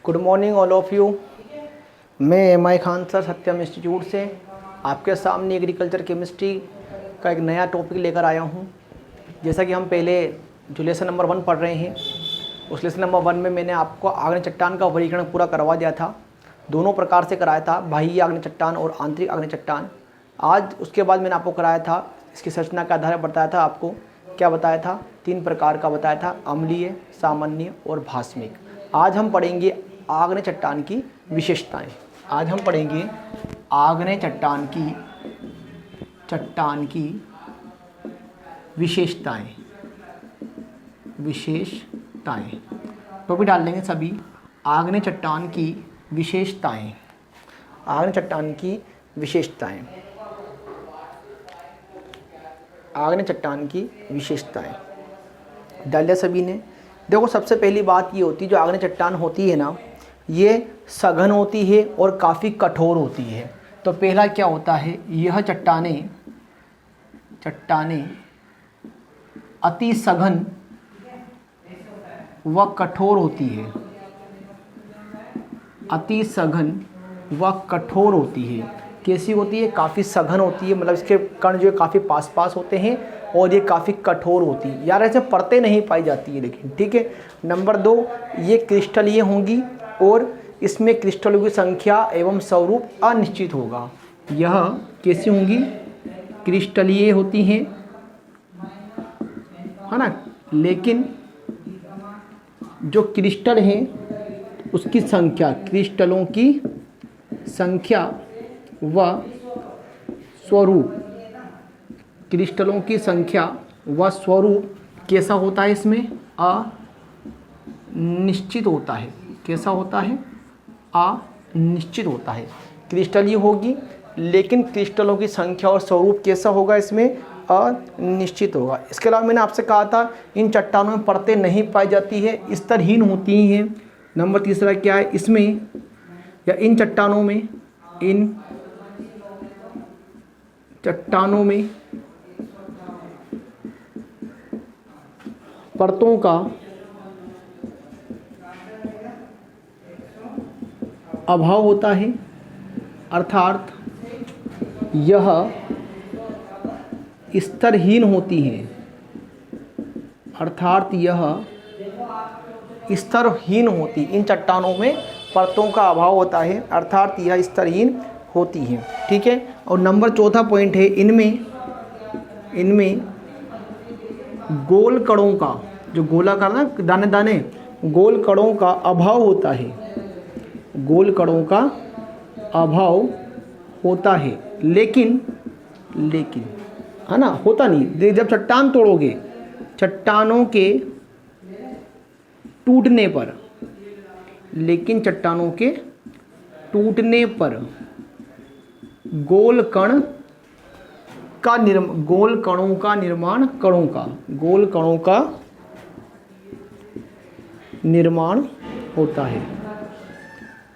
Good morning all of you. मैं MI. Khan sir सत्यम institute से आपके सामने एग्रीकल्चर केमिस्ट्री का एक नया टॉपिक लेकर आया हूं। जैसा कि हम पहले जो लेसन नंबर 1 पढ़ रहे हैं, उस लेसन नंबर 1 में मैंने आपको आग्नेय चट्टान का वर्गीकरण पूरा करवा दिया था। दोनों प्रकार से कराया था, बाह्य आग्नेय चट्टान और आंतरिक आग्नेय चट्टान। आज उसके बाद मैंने आपको कराया था, इसकी संरचना के आधार पर बताया था आपको, क्या बताया था, 3 प्रकार का बताया था, अम्लीय, सामान्य और भास्मिक। आज हम पढ़ेंगे आग्नेय चट्टान की विशेषताएं। आज हम पढ़ेंगे आग्नेय चट्टान की विशेषताएं। टॉपिक डाल देंगे सभी, आग्नेय चट्टान की विशेषताएं। आग्नेय चट्टान की विशेषताएं। आग्नेय चट्टान की विशेषताएं डाल दिया सभी ने। देखो, सबसे पहली बात ये होती है, जो आग्नेय चट्टान होती है ना, ये सघन होती है और काफ़ी कठोर होती है। तो पहला क्या होता है, यह चट्टानें अति सघन व कठोर होती है। अति सघन व कठोर होती है। कैसी होती है? काफ़ी सघन होती है, मतलब इसके कण जो है काफ़ी पास होते हैं और ये काफ़ी कठोर होती है। यार ऐसे परतें नहीं पाई जाती है, लेकिन ठीक है। नंबर 2, ये क्रिस्टलीय होंगी और इसमें क्रिस्टलों की संख्या एवं स्वरूप अनिश्चित होगा। यह कैसी होंगी? क्रिस्टलीय होती हैं, है ना, लेकिन जो क्रिस्टल हैं उसकी संख्या, क्रिस्टलों की संख्या व स्वरूप, क्रिस्टलों की संख्या व स्वरूप कैसा होता है? इसमें अनिश्चित होता है। कैसा होता है? अनिश्चित होता है। क्रिस्टलीय होगी, लेकिन क्रिस्टलों की संख्या और स्वरूप कैसा होगा? इसमें अनिश्चित होगा। इसके अलावा मैंने आपसे कहा था, इन चट्टानों में परतें नहीं पाई जाती है, स्तरहीन होती हैं। नंबर 3 क्या है? इसमें या इन चट्टानों में परतों का अभाव होता है, अर्थात यह स्तरहीन होती हैं। इन चट्टानों में परतों का अभाव होता है, अर्थात यह स्तरहीन होती हैं। ठीक है। और नंबर 4 पॉइंट है, इनमें गोल कणों का, जो गोलाकार ना दाने दाने, गोल कणों का अभाव होता है। गोल कणों का अभाव होता है, लेकिन है ना, होता नहीं। जब चट्टान तोड़ोगे, चट्टानों के टूटने पर, गोल कणों का निर्माण होता है।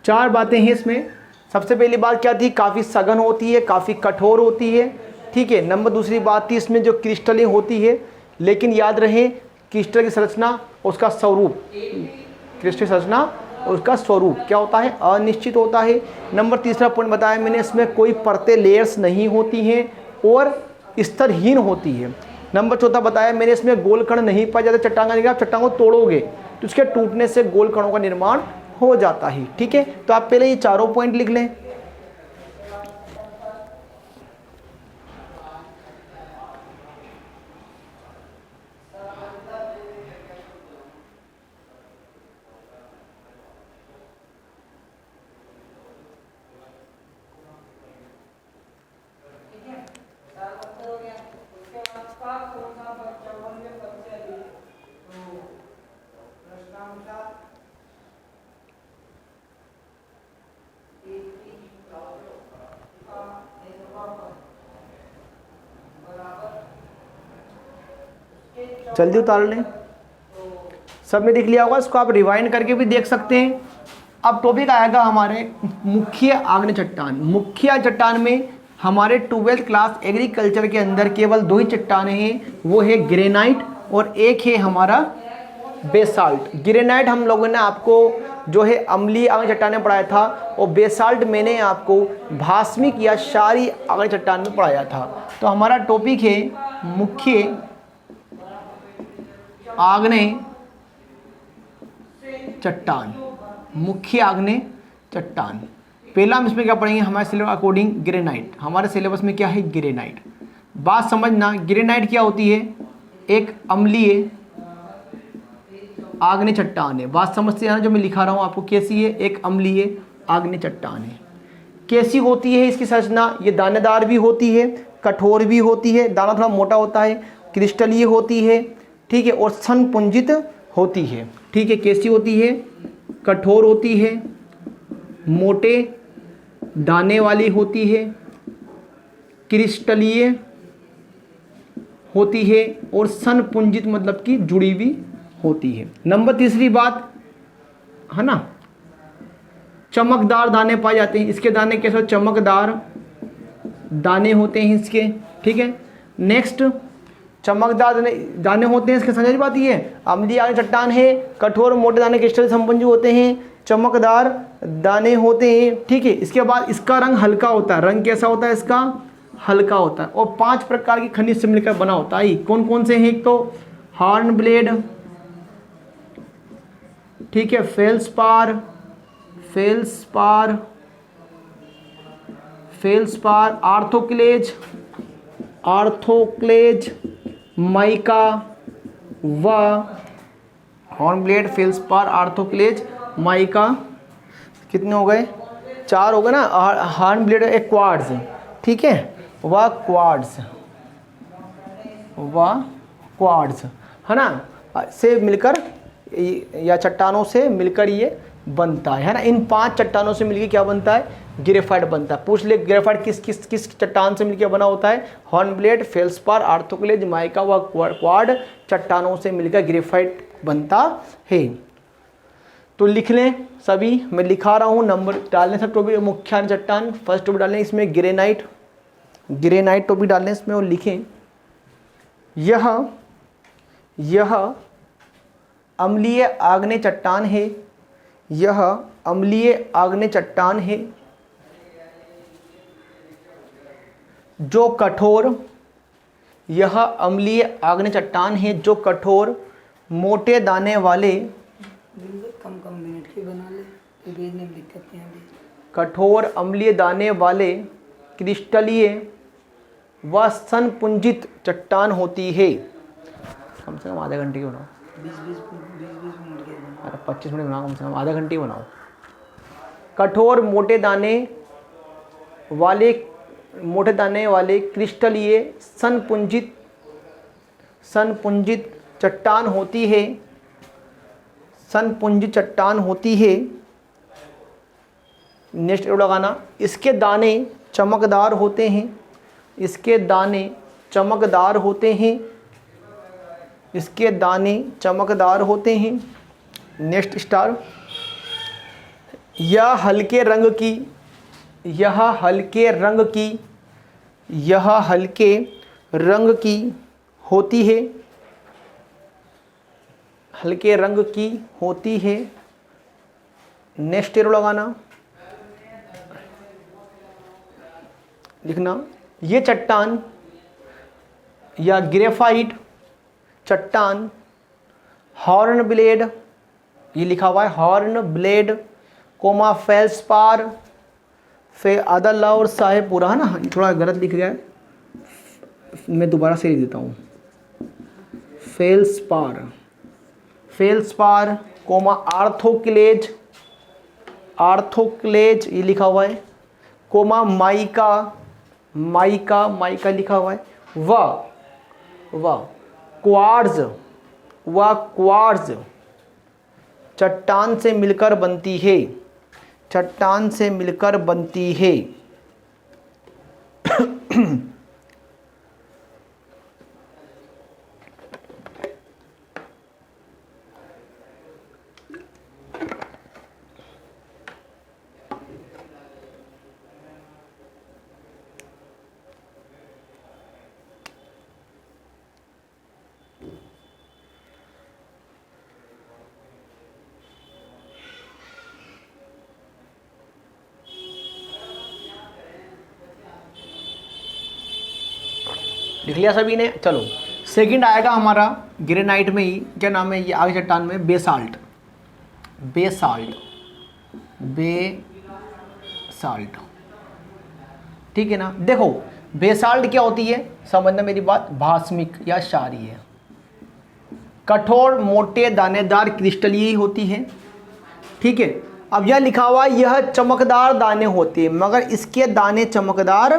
4 बातें हैं इसमें। सबसे पहली बात क्या थी? काफ़ी सघन होती है, काफ़ी कठोर होती है। ठीक है। नंबर 2 बात थी, इसमें जो क्रिस्टलें होती है, लेकिन याद रहे क्रिस्टल की संरचना, उसका स्वरूप, क्रिस्टल संरचना और उसका स्वरूप क्या होता है? अनिश्चित होता है। नंबर 3 पॉइंट बताया मैंने, इसमें कोई परतें, लेयर्स नहीं होती हैं और स्तरहीन होती है। नंबर 4 बताया मैंने, इसमें गोल कण नहीं पाए जाते। चट्टान को तोड़ोगे तो उसके टूटने से गोल कणों का निर्माण हो जाता है। ठीक है। तो आप पहले ये 4 पॉइंट लिख लें। जल्दी उतार लें। सबने देख लिया होगा, इसको आप रिवाइंड करके भी देख सकते हैं। अब टॉपिक आएगा हमारे मुख्य आग्नेय चट्टान। मुख्य चट्टान में हमारे 12th क्लास एग्रीकल्चर के अंदर केवल 2 ही चट्टानें हैं, वो है ग्रेनाइट और एक है हमारा बेसाल्ट। ग्रेनाइट हम लोगों ने आपको जो है अम्लीय आग्नेय चट्टानें पढ़ाया था, और बेसाल्ट मैंने आपको भास्मिक या क्षारीय आग्नेय चट्टान में पढ़ाया था। तो हमारा टॉपिक है मुख्य आग्नेय चट्टान। मुख्य आग्नेय चट्टान पहला हम इसमें क्या पढ़ेंगे, हमारे सिलेबस अकॉर्डिंग ग्रेनाइट। हमारे सिलेबस में क्या है, ग्रेनाइट। बात समझना, ग्रेनाइट क्या होती है, एक अम्लीय आग्नेय चट्टान है। बात समझते हैं, जो मैं लिखा रहा हूँ आपको कैसी है, एक अम्लीय आग्नेय चट्टान है। कैसी होती है इसकी संरचना, ये दानेदार भी होती है, कठोर भी होती है, दाना थोड़ा मोटा होता है, क्रिस्टलीय होती है, ठीक है, और संपुंजित होती है। ठीक है, कैसी होती है, कठोर होती है, मोटे दाने वाली होती है, क्रिस्टलीय होती है, और संपुंजित मतलब कि जुड़ी हुई होती है। नंबर तीसरी बात है ना, चमकदार दाने पाए जाते हैं। इसके दाने कैसे, चमकदार दाने होते हैं इसके, ठीक है। नेक्स्ट, चमकदार दाने होते हैं इसके, समझ बात ये है, अम्लीय आग्नेय चट्टान है, कठोर मोटे दाने क्रिस्टल संपुंजित होते हैं, चमकदार दाने होते हैं, ठीक है। इसके बाद इसका रंग हल्का होता है। रंग कैसा होता है इसका, हल्का होता है, और 5 प्रकार की खनिज से मिलकर बना होता है। कौन कौन से हैं, एक तो हॉर्न ब्लेड, ठीक है, फेल्सपार, आर्थोक्लेज, माइका व हॉर्नब्लेड, फेल्सपार, आर्थोक्लेज, माइका, कितने हो गए, 4 हो गए ना। हॉर्नब्लेड एक क्वार्ट्ज, ठीक है, वह क्वार्ट्ज है ना, से मिलकर या चट्टानों से मिलकर ये बनता है ना। इन 5 चट्टानों से मिलकर क्या बनता है, ग्रेफाइट बनता है। पूछ ले, ग्रेफाइट किस चट्टान से मिलकर बना होता है, हॉर्नब्लेड, फेल्सपार, आर्थोक्लेज, माइका व क्वार्ट्ज चट्टानों से मिलकर ग्रेफाइट बनता है। तो लिख लें सभी, मैं लिखा रहा हूँ, नंबर डालने सब टॉपिक। मुख्य आग्नेय चट्टान फर्स्ट टॉपिक डालने, इसमें ग्रेनाइट टॉपिक डालने इसमें, और लिखें यह अम्लीय आग्नेय चट्टान है, यह अम्लीय आग्नेय चट्टान है जो कठोर, यह अम्लीय आग्नेय चट्टान है जो कठोर मोटे दाने वाले, कम मिनट की बना ले, तो भेजने में दिक्कत नहीं आती। कठोर अम्लीय दाने वाले क्रिस्टलीय व संपुंजित चट्टान होती है। कम से कम आधे घंटे की बनाओ, 20 मिनट के बनाओ। अरे 25 मिनट बनाओ, कम से कम आधा घंटे ही बनाओ। कठोर मोटे दाने वाले क्रिस्टलीय संपुंजित चट्टान होती है, संपुंजित चट्टान होती है। नेक्स्ट लगाना, इसके दाने चमकदार होते हैं, इसके दाने चमकदार होते हैं, इसके दाने चमकदार होते हैं। नेक्स्ट स्टार, यह हल्के रंग की होती है, हल्के रंग की होती है। नेक्स्ट एरो लगाना, लिखना, ये चट्टान या ग्रेफाइट चट्टान हॉर्न ब्लेड, ये लिखा हुआ है हॉर्न ब्लेड, कोमा फेल्सपार, अदला और साहेबपुरा है ना, थोड़ा गलत लिख गया है, मैं दोबारा से लिख देता हूँ। फेल्सपार कोमा आर्थोक्लेज ये लिखा हुआ है, कोमा माइका लिखा हुआ है, व क्वार्ट्ज चट्टान से मिलकर बनती है। लिख लिया सभी ने? चलो सेकंड आएगा हमारा ग्रेनाइट में ही, क्या नाम है ये आगे चट्टान में? बेसाल्ट। बेसाल्ट, बेसाल्ट, ठीक है ना। देखो बेसाल्ट क्या होती है, समझना मेरी बात, भास्मिक या क्षारीय, कठोर मोटे दानेदार क्रिस्टलीय होती है, ठीक है। अब यह लिखा हुआ यह चमकदार दाने होते हैं, मगर इसके दाने चमकदार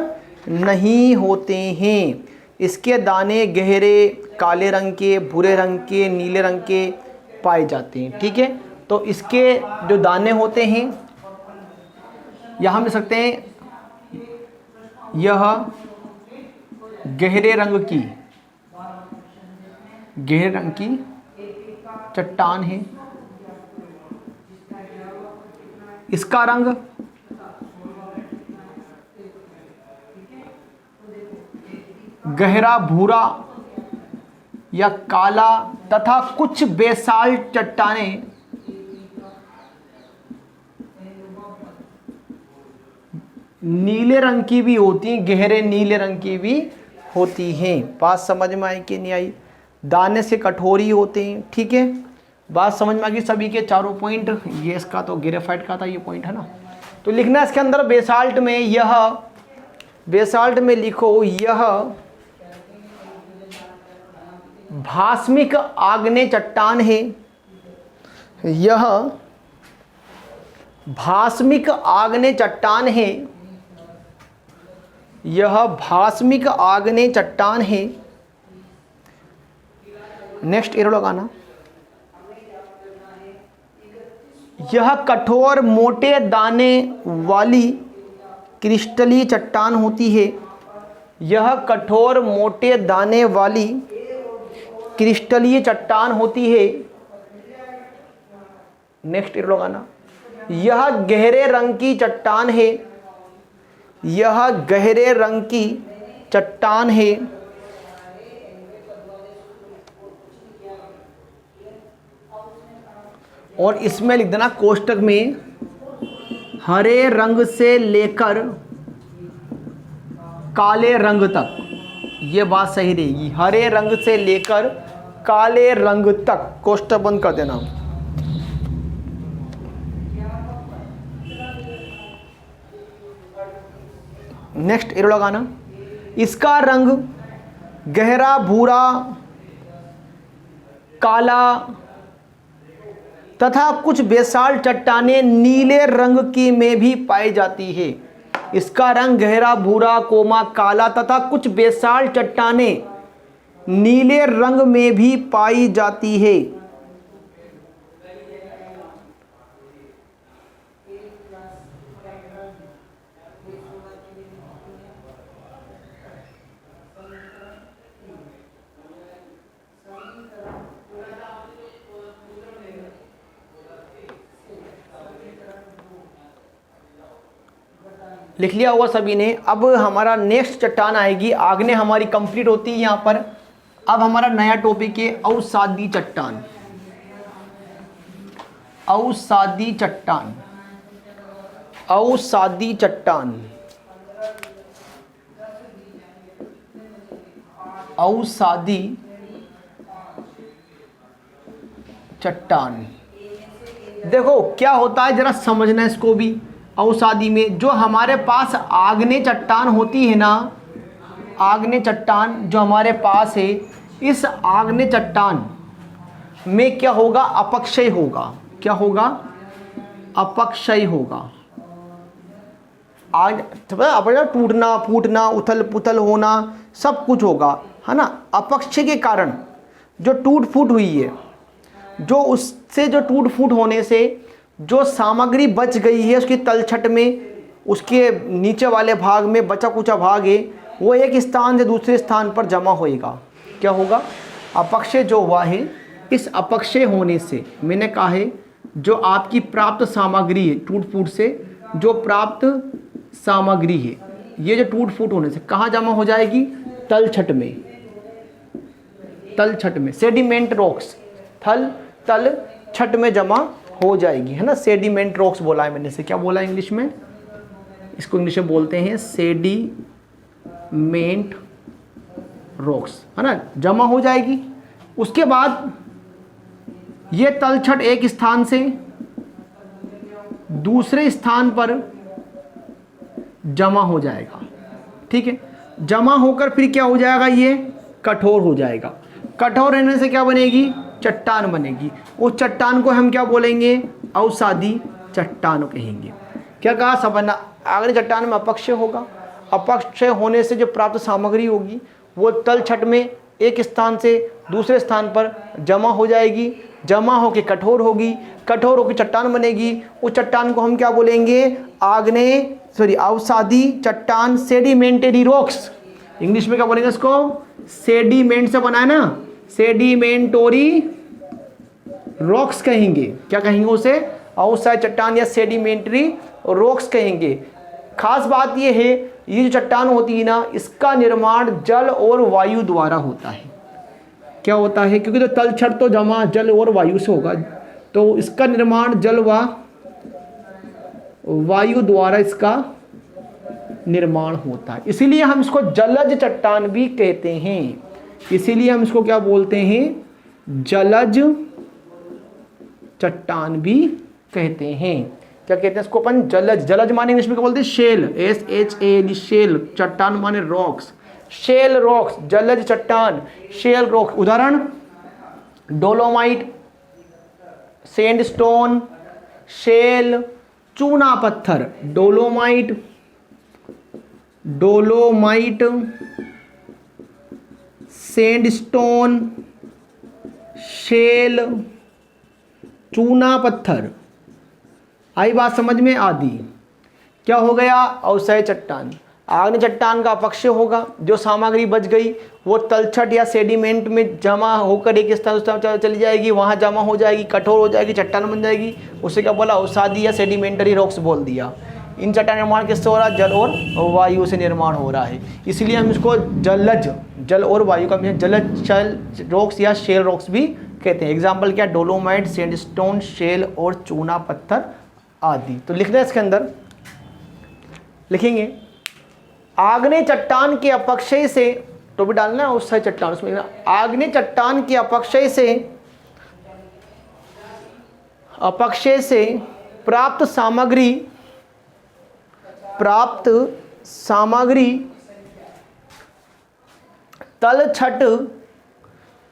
नहीं होते हैं। इसके दाने गहरे काले रंग के, भूरे रंग के, नीले रंग के पाए जाते हैं, ठीक है। तो इसके जो दाने होते हैं यह हम लिख सकते हैं, यह गहरे रंग की चट्टान है। इसका रंग गहरा भूरा या काला तथा कुछ बेसाल्ट चट्टानें नीले रंग की भी होती हैं, गहरे नीले रंग की भी होती हैं। बात समझ में आई कि नहीं आई? दाने से कठोर ही होते हैं, ठीक है। बात समझ में आ गई सभी के चारों पॉइंट। ये इसका तो ग्रेफाइट का था ये पॉइंट, है ना। तो लिखना इसके अंदर बेसाल्ट में, यह बेसाल्ट में लिखो यह भास्मिक आग्नेय चट्टान है। यह भास्मिक आग्नेय चट्टान है। यह भास्मिक आग्नेय चट्टान है। नेक्स्ट एरो लगाना। यह कठोर मोटे दाने वाली क्रिस्टलीय चट्टान होती है। यह कठोर मोटे दाने वाली क्रिस्टलीय चट्टान होती है। नेक्स्ट एरो लगाना। यह गहरे रंग की चट्टान है। यह गहरे रंग की चट्टान है। और इसमें लिख देना कोष्टक में हरे रंग से लेकर काले रंग तक। ये बात सही रहेगी, हरे रंग से लेकर काले रंग तक। कोष्टक बंद कर देना। नेक्स्ट एरो लगाना। इसका रंग गहरा भूरा, काला तथा कुछ बेसाल्ट चट्टानें नीले रंग की में भी पाई जाती है। इसका रंग गहरा भूरा, कोमा काला तथा कुछ बेसाल्ट चट्टानें नीले रंग में भी पाई जाती है। लिख लिया होगा सभी ने। अब हमारा नेक्स्ट चट्टान आएगी, आग्नेय हमारी कंप्लीट होती है यहाँ पर। अब हमारा नया टॉपिक है अवसादी चट्टान। अवसादी चट्टान, अवसादी चट्टान, अवसादी चट्टान। देखो क्या होता है, जरा समझना इसको भी। अवसादी में जो हमारे पास आग्नेय चट्टान होती है ना, आग्नेय चट्टान जो हमारे पास है, इस आग्नेय चट्टान में क्या होगा? अपक्षय होगा। क्या होगा? अपक्षय होगा। आज अपना टूटना फूटना, उथल पुथल होना, सब कुछ होगा, है ना। अपक्षय के कारण जो टूट फूट हुई है, जो उससे जो टूट फूट होने से जो सामग्री बच गई है उसकी तलछट में, उसके नीचे वाले भाग में बचा कुचा भाग है, वो एक स्थान से दूसरे स्थान पर जमा होएगा। क्या होगा? अपक्षय जो हुआ है, इस अपक्षय होने से मैंने कहा है जो आपकी प्राप्त सामग्री है, टूट फूट से जो प्राप्त सामग्री है, ये जो टूट फूट होने से कहाँ जमा हो जाएगी? तलछट में। तलछट में, सेडिमेंट रॉक्स, तल छट में जमा हो जाएगी, है ना। सेडिमेंट रॉक्स बोला है मैंने से। क्या बोला है इंग्लिश में? इसको इंग्लिश में बोलते हैं सेडिमेंट रॉक्स, है ना, जमा हो जाएगी। उसके बाद ये तलछट एक स्थान से दूसरे स्थान पर जमा हो जाएगा, ठीक है। जमा होकर फिर क्या हो जाएगा, ये कठोर हो जाएगा। कठोर रहने से क्या बनेगी, चट्टान बनेगी। उस चट्टान को हम क्या बोलेंगे, अवसादी चट्टान कहेंगे। क्या कहा, समझना। अगली चट्टान में अपक्षय होगा। अपक्षय होने से जो प्राप्त सामग्री होगी वो तलछट में एक स्थान से दूसरे स्थान पर जमा हो जाएगी। जमा होकर कठोर होगी, कठोर होकर चट्टान बनेगी। उस चट्टान को हम क्या बोलेंगे, अवसादी चट्टान, सेडिमेंटरी रॉक्स। इंग्लिश में क्या बोलेंगे इसको, सेडिमेंट से बना है ना, सेडिमेंटोरी रॉक्स कहेंगे। क्या कहेंगे उसे, अवसादी चट्टान या सेडिमेंटरी रॉक्स कहेंगे। खास बात यह है, ये जो चट्टान होती है ना, इसका निर्माण जल और वायु द्वारा होता है। क्या होता है, क्योंकि तो तलछट तो जमा जल और वायु से होगा, तो इसका निर्माण जल व वायु द्वारा इसका निर्माण होता है। इसीलिए हम इसको जलज चट्टान भी कहते हैं। इसीलिए हम इसको क्या बोलते हैं, जलज चट्टान भी कहते हैं। क्या कहते हैं इसको अपन, जलज। जलज माने इंग्लिश में क्या बोलते हैं, शेल, SHAL, शेल। चट्टान माने रॉक्स, शेल रॉक्स, जलज चट्टान, शेल रॉक्स। उदाहरण, डोलोमाइट, सैंडस्टोन, शेल, चूना पत्थर। डोलोमाइट, सैंडस्टोन, शेल, चूना पत्थर। आई बात समझ में, आदि। क्या हो गया, अवसादी चट्टान। आग्नेय चट्टान का अपक्षय होगा, जो सामग्री बच गई वो तलछट या सेडिमेंट में जमा होकर एक स्थान चली जाएगी, वहाँ जमा हो जाएगी, कठोर हो जाएगी, चट्टान बन जाएगी। उसे क्या बोला, अवसादी या सेडिमेंटरी रॉक्स बोल दिया। इन चट्टान निर्माण किससे हो रहा है, जल और वायु से निर्माण हो रहा है। इसलिए हम इसको जलज, जल और वायु का जलज शैल रॉक्स या शेल रॉक्स भी कहते हैं। एग्जाम्पल क्या, डोलोमाइट, सैंडस्टोन, शेल और चूना पत्थर आदि। तो लिखना है इसके अंदर, लिखेंगे आग्नेय चट्टान के अपक्षय से, तो भी डालना है अवसादी चट्टान, उसमें लिखना आग्नेय चट्टान के अपक्षय से प्राप्त सामग्री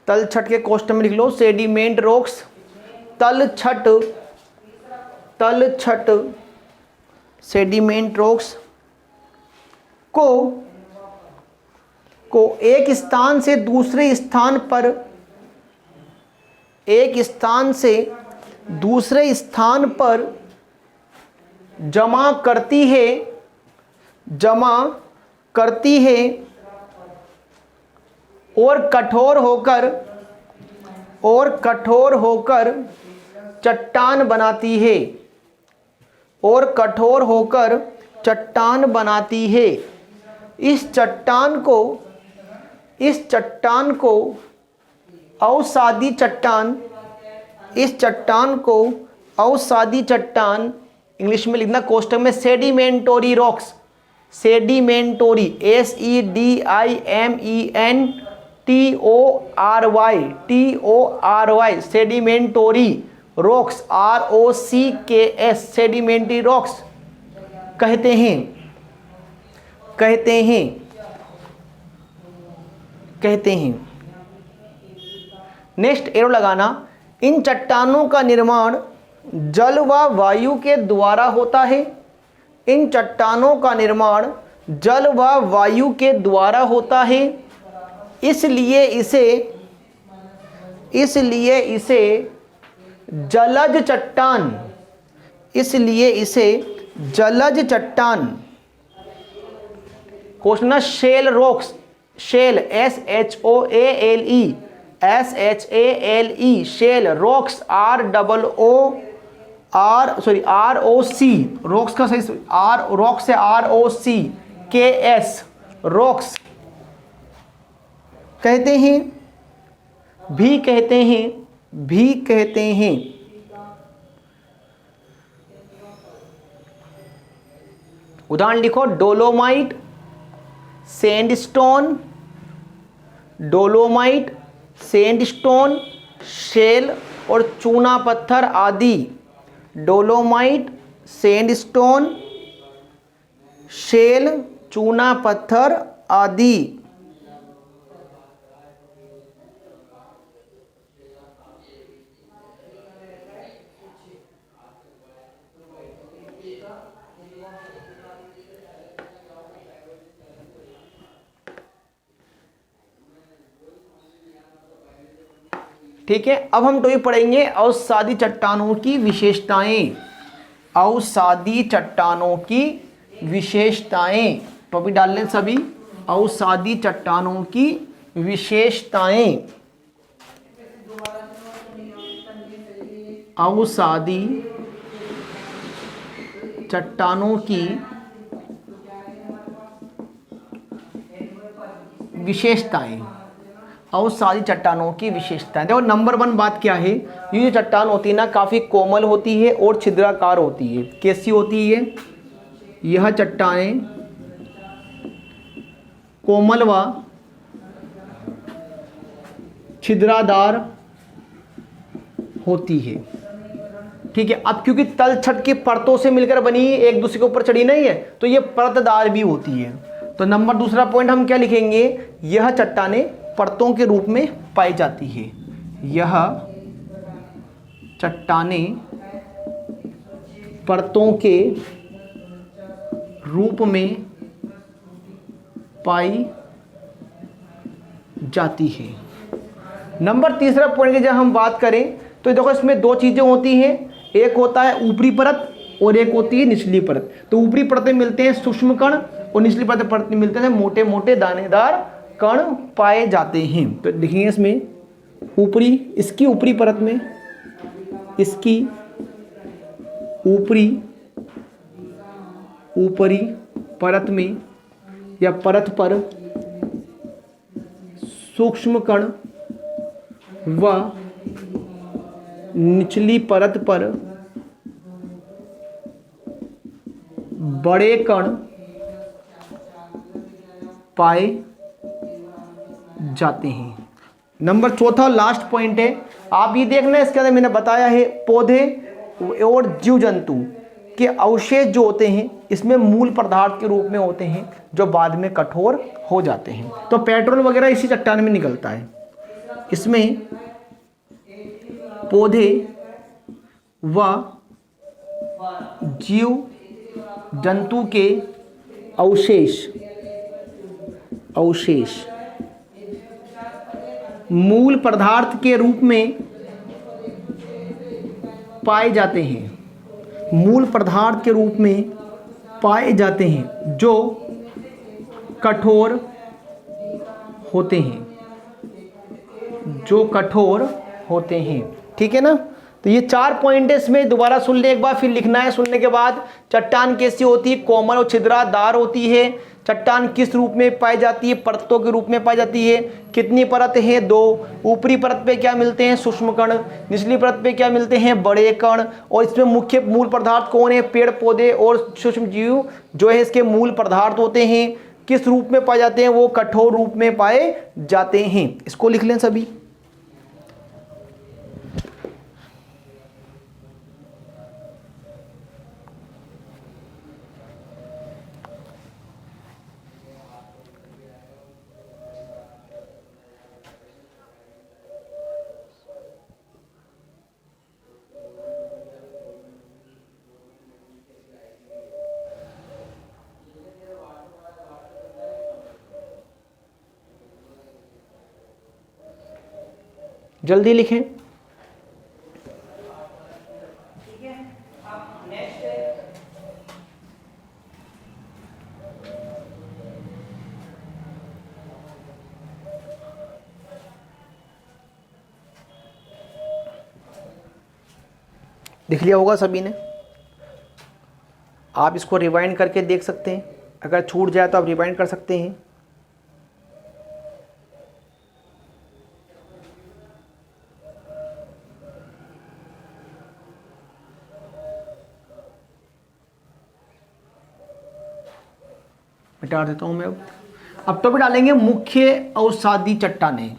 तलछट के कोष्ठक में लिख लो, सेडिमेंट रॉक्स, तलछट सेडिमेंट रॉक्स को एक स्थान से दूसरे स्थान पर जमा करती है और कठोर होकर चट्टान बनाती है। इस चट्टान को अवसादी चट्टान, इंग्लिश में लिखना कोष्ठक में sedimentary rocks, sedimentary, SEDIMENTORY, sedimentary rocks, ROCKS, sedimentary rocks कहते हैं। नेक्स्ट एरो लगाना, इन चट्टानों का निर्माण जल व वायु के द्वारा होता है। इन चट्टानों का निर्माण जल व वायु के द्वारा होता है, इसलिए इसे जलज चट्टान question, shale rocks, shale SHALE, shale rocks, ROC, rocks का सही, रॉक्स से ROCKS, रॉक्स कहते हैं। उदाहरण लिखो, dolomite, sandstone, dolomite, sandstone, shale और चूना पत्थर आदि। डोलोमाइट, सैंडस्टोन, शेल, चूना पत्थर आदि। ठीक है, अब हम टॉपिक पढ़ेंगे अवसादी चट्टानों की विशेषताएं। अवसादी चट्टानों की विशेषताएं टॉपिक डाल लें सभी। अवसादी चट्टानों की विशेषताएं। अवसादी चट्टानों की विशेषताएं। अवसादी चट्टानों की विशेषताएं। देखो नंबर 1 बात क्या है, ये जो चट्टान होती है ना काफ़ी कोमल होती है और छिद्राकार होती है। कैसी होती है? यह चट्टानें कोमल व छिद्रादार होती है। ठीक है, अब क्योंकि तल छट की परतों से मिलकर बनी एक दूसरे के ऊपर चढ़ी नहीं है, तो ये परतदार भी होती है। तो नंबर दूसरा पॉइंट हम क्या लिखेंगे? यह चट्टानें परतों के रूप में पाई जाती है। यह चट्टानें परतों के रूप में पाई जाती है। नंबर तीसरा पॉइंट की जब हम बात करें तो देखो इसमें दो चीजें होती हैं, एक होता है ऊपरी परत और एक होती है निचली परत। तो ऊपरी परत में मिलते हैं सूक्ष्म कण और निचली परत में मिलते हैं मोटे मोटे दानेदार कण पाए जाते हैं। तो देखिए इसमें ऊपरी, इसकी ऊपरी परत में, इसकी ऊपरी परत में या परत पर सूक्ष्म कण व निचली परत पर बड़े कण पाए जाते हैं। नंबर चौथा लास्ट पॉइंट है, आप ये देखना इसके अंदर मैंने बताया है पौधे और जीव जंतु के अवशेष जो होते हैं इसमें मूल पदार्थ के रूप में होते हैं जो बाद में कठोर हो जाते हैं। तो पेट्रोल वगैरह इसी चट्टान में निकलता है। इसमें पौधे व जीव जंतु के अवशेष मूल पदार्थ के रूप में पाए जाते हैं। मूल पदार्थ के रूप में पाए जाते हैं जो कठोर होते हैं। ठीक है ना? तो ये 4 पॉइंट है, इसमें दोबारा सुन ले एक बार, फिर लिखना है। सुनने के बाद चट्टान कैसी होती है? कोमल और छिद्रादार होती है। चट्टान किस रूप में पाई जाती है? परतों के रूप में पाई जाती है। कितनी परत है? 2। ऊपरी परत पे क्या मिलते हैं? सूक्ष्म कण। निचली परत पे क्या मिलते हैं? बड़े कण। और इसमें मुख्य मूल पदार्थ कौन है? पेड़ पौधे और सूक्ष्म जीव जो है इसके मूल पदार्थ होते हैं। किस रूप में पाए जाते हैं? वो कठोर रूप में पाए जाते हैं। इसको लिख लें सभी। जल्दी लिखें। लिख लिया होगा सभी ने। आप इसको रिवाइंड करके देख सकते हैं, अगर छूट जाए तो आप रिवाइंड कर सकते हैं। मिटा देता हूँ मैं अब। अब टॉपिक डालेंगे मुख्य अवसादी चट्टानें।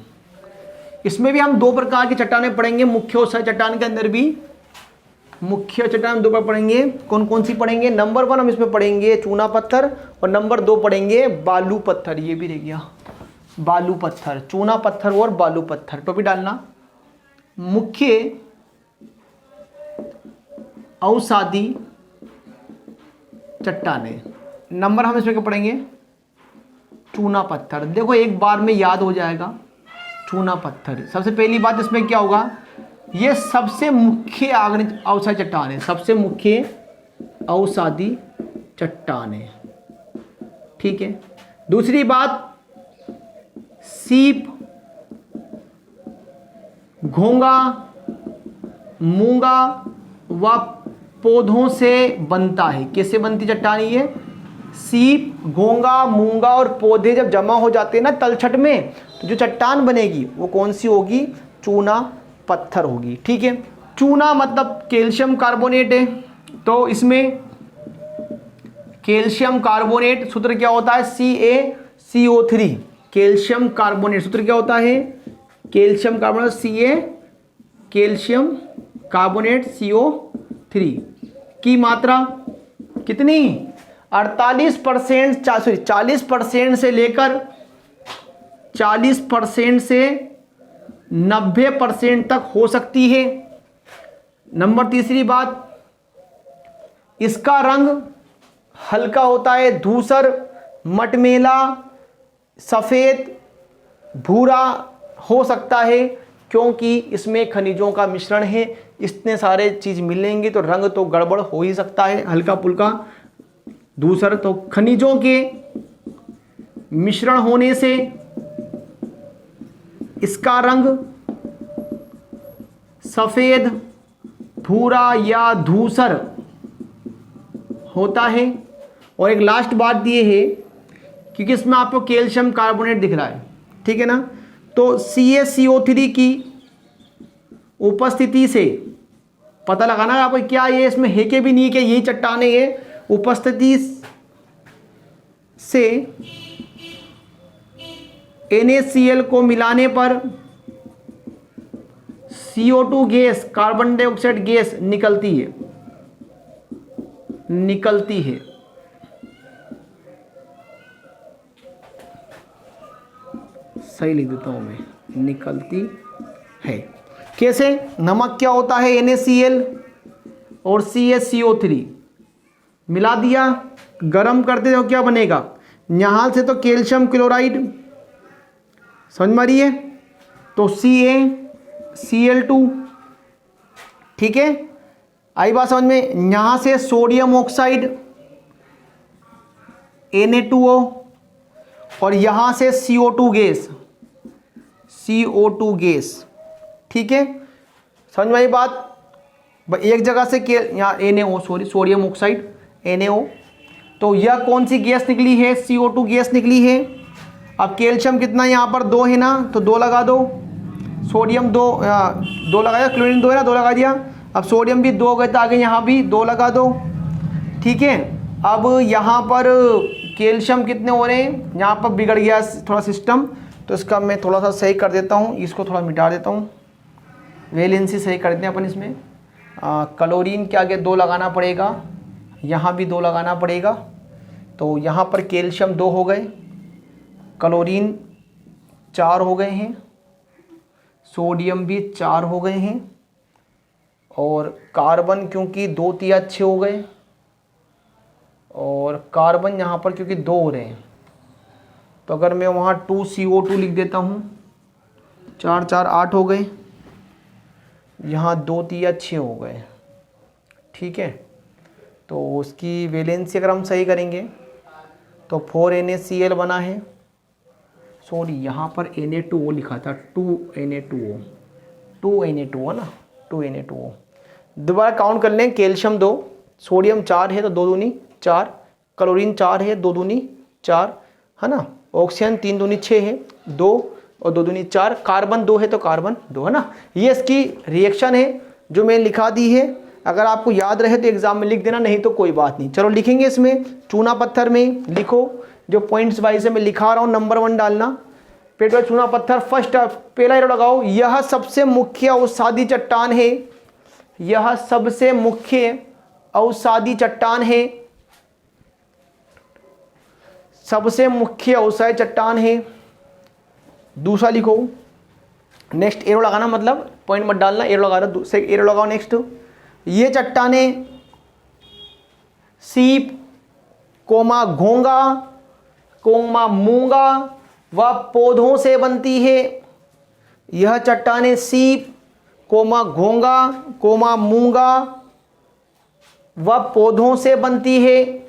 इसमें भी हम दो प्रकार की चट्टानें पढ़ेंगे। मुख्य अवसादी चट्टान के अंदर भी मुख्य चट्टान दो बार पढ़ेंगे। कौन कौन सी पढ़ेंगे? नंबर 1 हम इसमें पढ़ेंगे चूना पत्थर, और नंबर 2 पढ़ेंगे बालू पत्थर। ये भी रह गया बालू पत्थर, चूना पत्थर और बालू पत्थर। टॉपिक डालना मुख्य अवसादी चट्टानें। नंबर हम इसमें क्या पढ़ेंगे? चूना पत्थर। देखो एक बार में याद हो जाएगा चूना पत्थर। सबसे पहली बात इसमें क्या होगा, ये सबसे मुख्य अवसादी चट्टान है, सबसे मुख्य अवसादी चट्टान है। ठीक है। दूसरी बात, सीप, घोंगा, मूंगा व पौधों से बनता है। किससे बनती चट्टान ये? सीप, घोंगा, मूंगा और पौधे जब जमा हो जाते हैं ना तलछट में, तो जो चट्टान बनेगी वो कौन सी होगी? चूना पत्थर होगी। ठीक है। चूना मतलब कैल्शियम कार्बोनेट है, तो इसमें कैल्शियम कार्बोनेट सूत्र क्या होता है? CaCO3। कैल्शियम कार्बोनेट सूत्र क्या होता है? Calcium carbonate calcium carbonate CO3 की मात्रा कितनी? 40% से लेकर 40% से 90% तक हो सकती है। नंबर तीसरी बात, इसका रंग हल्का होता है, धूसर, मटमैला, सफ़ेद, भूरा हो सकता है, क्योंकि इसमें खनिजों का मिश्रण है। इतने सारे चीज़ मिलेंगे तो रंग तो गड़बड़ हो ही सकता है, हल्का पुल्का, धूसर। तो खनिजों के मिश्रण होने से इसका रंग सफ़ेद, भूरा या धूसर होता है। और एक लास्ट बात ये है, क्योंकि इसमें आपको कैल्शियम कार्बोनेट दिख रहा है, ठीक है ना, तो CaCO3 की उपस्थिति से पता लगाना है आपको क्या ये इसमें है कि भी नहीं कि यही चट्टानें है। उपस्थिति से NaCl को मिलाने पर CO2 gas, carbon dioxide gas निकलती है। सही लिख देता हूं मैं, निकलती है। कैसे? नमक क्या होता है? NaCl और CaCO3 मिला दिया, गरम करते हो क्या बनेगा? यहाँ से तो कैल्शियम क्लोराइड, समझ में आ रही है, तो CaCl2, ठीक है, आई बात समझ में। यहाँ से सोडियम ऑक्साइड Na2O, और यहाँ से CO2 गैस, ठीक है, समझ में आई बात। एक जगह से यहाँ NaO, सोडियम ऑक्साइड NaO, तो यह कौन सी गैस निकली है? CO2 गैस निकली है। अब कैल्शियम कितना यहाँ पर 2 है ना, तो 2 लगा दो, सोडियम 2 लगाया, क्लोरीन 2 है ना, 2 लगा दिया। अब सोडियम भी 2 गए तो आगे यहाँ भी 2 लगा दो, ठीक है। अब यहाँ पर कैल्शियम कितने हो रहे हैं? यहाँ पर बिगड़ गया थोड़ा सिस्टम, तो इसका मैं थोड़ा सा सही कर देता हूँ, इसको थोड़ा मिटा देता हूँ, वैलेंसी सही कर देते हैं अपन इसमें। क्लोरीन के आगे 2 लगाना पड़ेगा, यहाँ भी 2 लगाना पड़ेगा, तो यहाँ पर कैल्शियम 2 हो गए, क्लोरीन 4 हो गए हैं, सोडियम भी 4 हो गए हैं, और कार्बन क्योंकि 2 तिया 6 हो गए, और कार्बन यहाँ पर क्योंकि 2 हो रहे हैं, तो अगर मैं वहाँ 2CO2 लिख देता हूँ, 4 4 8 हो गए, यहाँ 2 तिया 6 हो गए, ठीक है। तो उसकी वैलेंसी अगर हम सही करेंगे तो 4 NaCl बना है, सॉरी यहाँ पर Na2O लिखा था, 2 Na2O है ना, 2 Na2O। दोबारा काउंट कर लें, कैल्शियम 2, सोडियम 4 है तो 2 दूनी 4, क्लोरीन 4 है 2 दूनी 4, है ना, ऑक्सीजन 3 दूनी 6 है 2, और 2 दूनी 4, कार्बन 2 है तो कार्बन 2 है ना। ये इसकी रिएक्शन है जो मैंने लिखा दी है। अगर आपको याद रहे तो एग्जाम में लिख देना, नहीं तो कोई बात नहीं। चलो लिखेंगे इसमें, चूना पत्थर में लिखो जो पॉइंट्स वाइज से मैं लिखा रहा हूँ, नंबर 1 डालना। पेट में चूना पत्थर, फर्स्ट पहला एरो लगाओ। यह सबसे मुख्य अवसादी चट्टान है, यह सबसे मुख्य अवसादी चट्टान है, सबसे मुख्य अवसादी चट्टान है। दूसरा लिखो, नेक्स्ट एरो लगाना, मतलब पॉइंट मत डालना, एरो लगा रहा, दूसरे एरो लगाओ। नेक्स्ट, ये चट्टानें सीप, कोमा घोंगा, कोमा मूंगा व पौधों से बनती है। यह चट्टानें सीप, कोमा घोंगा, कोमा मूंगा व पौधों से बनती है।